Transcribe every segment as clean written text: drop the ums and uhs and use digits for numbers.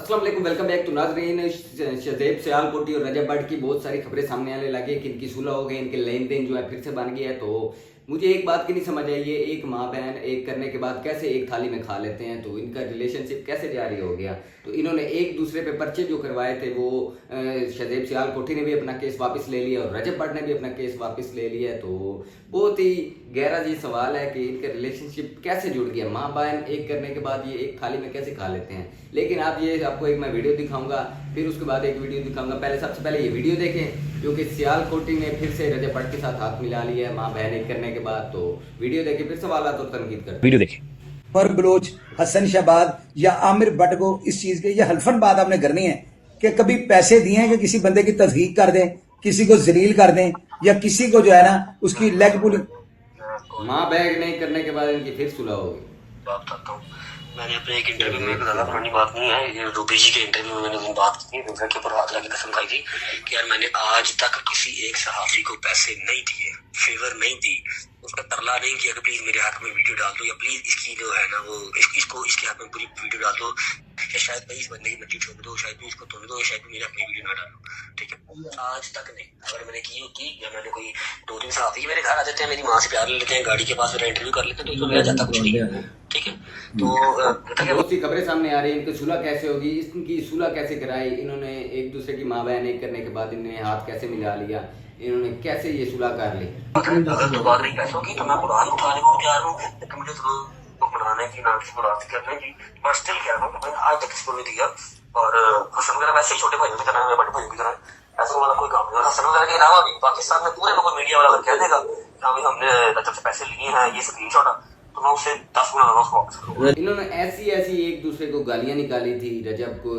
अस्सलाम वालेकुम, welcome back. तो नाज़रीन, शहज़ैब सियालकोटी और रजब भट्ट की बहुत सारी खबरें सामने आने लगी कि इनकी सुलह हो गई, इनके लेन देन जो है फिर से बन गया है। तो मुझे एक बात की नहीं समझ आई, ये एक माँ बहन एक करने के बाद कैसे एक थाली में खा लेते हैं, तो इनका रिलेशनशिप कैसे जारी हो गया। तो इन्होंने एक दूसरे पे पर्चे जो करवाए थे वो शहज़ैब सियालकोटी ने भी अपना केस वापस ले लिया और रजब भट्ट ने भी अपना केस वापस ले लिया। तो बहुत ही गहरा जी सवाल है कि इनका रिलेशनशिप कैसे जुड़ गया, माँ बहन एक करने के बाद ये एक थाली में कैसे खा लेते हैं। लेकिन आपको एक मैं वीडियो दिखाऊंगा, फिर उसके बाद एक वीडियो दिखाऊंगा। सबसे पहले ये वीडियो देखें जो कि सियालकोटी ने फिर से रजब भट्ट के साथ हाथ मिला लिया है माँ बहन एक करने के बाद। तो वीडियो देखें, फिर सवालात और तनकीद करते हैं। वीडियो देखें। पर बलोच, हसन शहबाद या आमिर भट्ट को इस चीज के ये हल्फन बात आपने करनी है कि कभी पैसे दिए हैं कि किसी बंदे की तस्दीक कर दें, किसी को जलील कर दें, या किसी को जो है ना उसकी लेग पुल माँ बैग नहीं करने के बाद इनकी फिर सुलह होगी। बात करता हूँ। मैंने अपने एक इंटरव्यू में, ज्यादा पुरानी बात नहीं है, ये रूबी जी के इंटरव्यू में मैंने उस दिन बात की, दूसरे के ऊपर हाथ लगी कसम खाई थी कि यार मैंने आज तक किसी एक सहाफी को पैसे नहीं दिए, फेवर नहीं दी, उसका तरला नहीं किया कि प्लीज मेरे हक में वीडियो डाल दो, या प्लीज इसकी जो है ना वो इसको इसके हक में पूरी वीडियो डाल दो, या शायद भाई इस बंदे की मट्टी छोड़ दो, शायद भी इसको तोड़ दो, या शायद भी मेरे हक में वीडियो ना डालो। ठीक है, आज तक नहीं। अगर मैंने की होती या मैंने कोई दो तीन सहाफी मेरे घर आ जाते हैं, मेरी माँ से प्यार ले लेते हैं, गाड़ी के पास मेरा इंटरव्यू कर लेते हैं, तो इसमें मेरा जाता कुछ नहीं। ठीक है, तो बहुत सी खबरें सामने आ रही है। इनकी सुलह कैसे होगी, इनकी सुलह कैसे कराई, इन्होंने एक दूसरे की माँ बहन एक करने के बाद इन्होंने हाथ कैसे मिला लिया, इन्होंने कैसे ये सुलह कर ली। अगर तो बात रही पैसों की, तो मैं कुरान उठाने को तैयार हूँ, लेकिन मुझे तो मनाने की ना किसी को रास्ते करने की, पर स्टिल कह रहा हूँ कि मैंने आज तक किसी को नहीं दिया। और हसन वगैरह वैसे ही छोटे भाइयों की तरह, बड़े भाइयों की तरह ऐसा वाला कोई काम नहीं। हसन वगैरह के अलावा भी पाकिस्तान में पूरे को मीडिया वाला अगर कह देगा कि हमने रजब से पैसे लिए हैं, ये स्क्रीनशॉट है, तो मैं उससे 10 गुना ज्यादा उसको वापस करूंगा। इन्होंने ऐसी एक दूसरे को गालियां निकाली थी रजब को,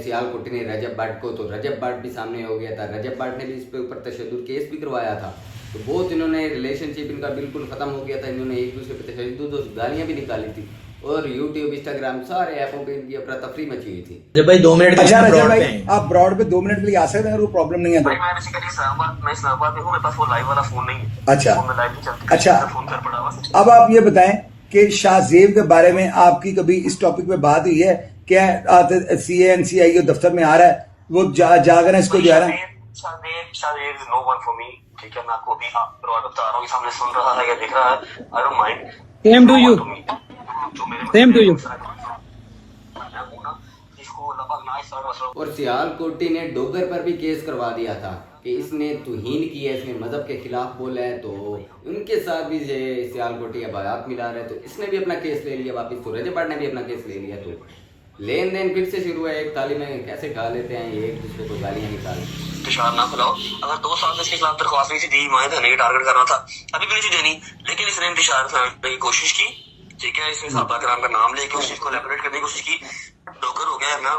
सियालकोटी ने रजब भट्ट को, तो रजब भट्ट भी सामने हो गया था। रजब भट्ट ने भी इस पे ऊपर तशद्दुद केस भी करवाया था। तो बहुत इन्होंने रिलेशनशिप इनका बिल्कुल खत्म हो गया था। इन्होंने एक दूसरे पे तशद्दुद और गालियां भी निकाली थी और यूट्यूब, इंस्टाग्राम सारे ऐपों पे इनकी अफरा तफरी मची हुई थी। जब भाई 2 मिनट अच्छा भाई, आप ब्रॉड पे 2 मिनट के लिए आ सकते हैं अगर वो प्रॉब्लम नहीं है तो। मैं बेसिकली इस्लामाबाद में हूँ, मेरे पास वो लाइव वाला फोन नहीं है। अच्छा मैं लाइव नहीं चलती। अच्छा, फोन कर पड़ा हुआ। अब आप ये बताएं कि शाहज़ेब के बारे में आपकी कभी इस टॉपिक पे बात हुई है? क्या CANCIO दफ्तर में आ रहा है, वो जाकर इसको जो है ना Shahzeb is no one for me. ठीक है, मैं आपको अभी बता रहा हूँ, सामने सुन रहा है या देख रहा है, I don't mind. Same to you, same to you. और सियालकोटी ने डोगर पर भी केस करवा दिया था कि इसने तौहीन की है, इसने मजहब के खिलाफ बोला है। तो उनके साथ भी सियालकोटी अब हाथ मिला रहे, तो इसने भी अपना केस ले लिया वापिस। तो रजब भट्ट ने भी अपना केस ले लिया। तो लेन देन फिर से शुरू है, एक थाली में कैसे खा लेते हैं ये एक दूसरे को गालियां निकाल। इंतजार ना खुलाओ। अगर 2 साल से इसके खिलाफ दरख्वास्त नहीं दी, माए धने की टारगेट करना था, अभी भी नहीं थी देनी, लेकिन इसने इंतजार करने की कोशिश की। ठीक है, इसने साहबा कराम का नाम लेके उस चीज को एलेबोरेट करने की कोशिश की। डोकर हो गया, मैं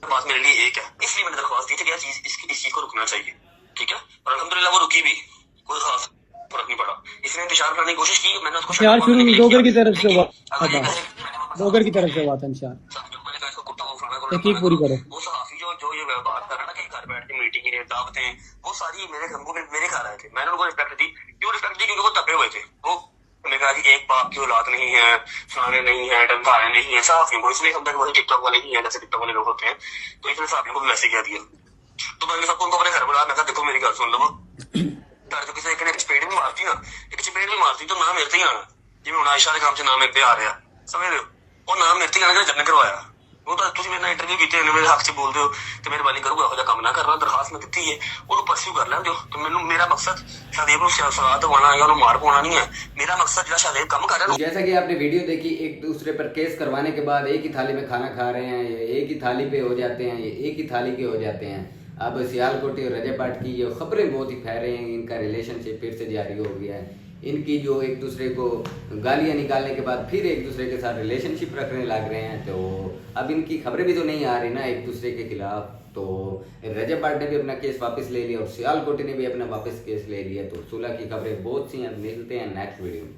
पास मेरे लिए एक है, इसलिए मैंने दरख्वास्त दी थी कि इस चीज को रुकना चाहिए। ठीक है, और अल्हम्दुलिल्लाह वो रुकी भी, कोई खास फर्क नहीं पड़ा। इसने इंतजार करने की कोशिश की, मैंने उसको यार शुरू डोगर की तरफ से हुआ था, डोगर की तरफ से हुआ था। इंशाल्लाह तहकीक पूरी करो। वो सहाफी जो ये बात कर रहा ना कि घर बैठ के मीटिंग दावतें, वो सारी मेरे घर आए थे। मैंने उनको रिस्पेक्ट दी। क्यों रिस्पेक्ट दी? क्योंकि वो दबे हुए थे। वो मैंने कहा कि एक बाप की औलाद नहीं है, फलाने नहीं है, डंकाने नहीं है, साफियों को इसलिए समझा कि वही टिकटॉक वाले ही है, जैसे टिकटॉक वाले लोग होते हैं। तो इसने साफियों को भी वैसे कह दिया। तो मैंने सबको उनको अपने घर बुलाया, मैं कहा देखो मेरी गल सुन लो, घर जो किसी एक चपेट भी मारती ना, एक चपेट भी मारती तो नाम मेरे से ही आना। जिम्मे हूं आयशा के काम से नाम मेरे पे आ रहा, समझ रहे हो? वो नाम मेरे से आना जब ने करवाया। वो तो तुम मेरे इंटरव्यू किए, मेरे हक से बोल दो तो मेहरबानी करो यहो जिहा काम ना करना। दरखास्त में दी है, उन्होंने परस्यू कर लें। तो मैंने मेरा मकसद शाहज़ेब को सजा दवाना या मार पाना नहीं है। मेरा मकसद जो शाहज़ेब काम कर रहा है। जैसा कि आपने वीडियो देखी, एक दूसरे पर केस करवाने के बाद एक ही थाली में खाना खा रहे हैं, ये एक ही थाली पे हो जाते हैं, ये एक ही थाली के हो जाते हैं। अब सियालकोटी और रजब भट्ट की ये खबरें बहुत ही फैल रही हैं, इनका रिलेशनशिप फिर से जारी हो गया है। इनकी जो एक दूसरे को गालियां निकालने के बाद फिर एक दूसरे के साथ रिलेशनशिप रखने लग रहे हैं। तो अब इनकी खबरें भी तो नहीं आ रही ना एक दूसरे के खिलाफ। तो रजब भट्ट ने भी अपना केस वापस ले लिया और सियालकोटी ने भी अपना वापस केस ले लिया। तो सुलह की खबरें बहुत सी हैं, मिलते हैं नेक्स्ट वीडियो में।